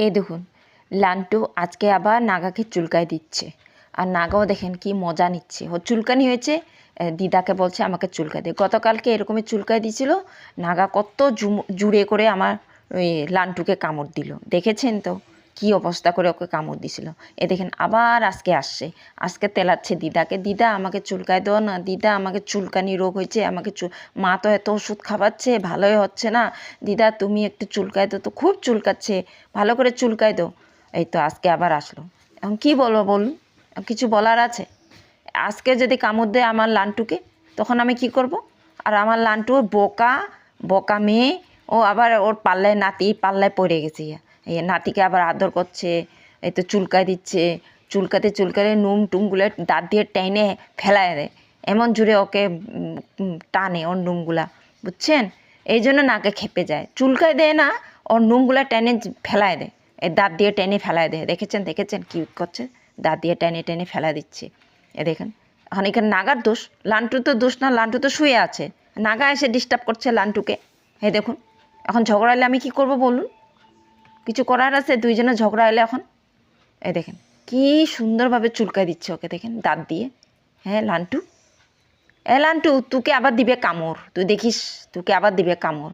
এই দেখুন, লান্টু আজকে আবার নাগাকে চুলকায় দিচ্ছে। আর নাগাও দেখেন কি মজা নিচ্ছে। ও চুলকানি হয়েছে, দিদাকে বলছে আমাকে চুলকায় দে। গতকালকে এরকমই চুলকায় দিছিল। নাগা কত জুড়ে করে আমার ওই লান্টুকে কামড় দিল, দেখেছেন তো কি অবস্থা করে ওকে কামড় দিছিল। এ দেখেন আবার আজকে আসছে, আজকে তেলাচ্ছে দিদাকে, দিদা আমাকে চুলকায় দাও না, দিদা আমাকে চুলকানি রোগ হয়েছে, আমাকে মা তো এত ওষুধ খাওয়াচ্ছে ভালোই হচ্ছে না, দিদা তুমি একটু চুলকায় দাও তো, খুব চুলকাচ্ছে, ভালো করে চুলকায় দাও। এই তো আজকে আবার আসলো। এখন কী বলবো বলুন, কিছু বলার আছে? আজকে যদি কামড় দেয় আমার লান্টুকে, তখন আমি কি করব? আর আমার লান্টু বোকা বোকা মেয়ে, ও আবার ওর পাল্লায় নাতি পাল্লায় পড়ে গেছে। এই নাতিকে আবার আদর করছে, এই তো চুলকায় দিচ্ছে, চুলকাতে চুলকাতে নুম টুমগুলো দাঁত দিয়ে টেনে ফেলায় দেয়, এমন জুড়ে ওকে টানে ওর নুমগুলা, বুঝছেন? এই জন্য নাকে খেপে যায়, চুলকায় দেয় না, ওর নুমগুলা টেনে ফেলায় দেয়, এই দাঁত দিয়ে টেনে ফেলায় দেয়। দেখেছেন দেখেছেন কী করছে, দাঁত দিয়ে টেনে টেনে ফেলা দিচ্ছে। এ দেখেন, এখন এখানে নাগার দোষ, লান্টুর তো দোষ না, লান্টু তো শুয়ে আছে, নাগা এসে ডিস্টার্ব করছে লান্টুকে। হ্যাঁ দেখুন, এখন ঝগড়া এলে আমি কি করব বলুন? কিছু করার আছে? দুইজনে ঝগড়া এলে এখন এই দেখেন কি সুন্দরভাবে চুলকায় দিচ্ছে ওকে, দেখেন দাঁত দিয়ে। হ্যাঁ লান্টু, লান্টু তোকে আবার দিবে কামড়, তুই দেখিস তোকে আবার দিবে কামড়।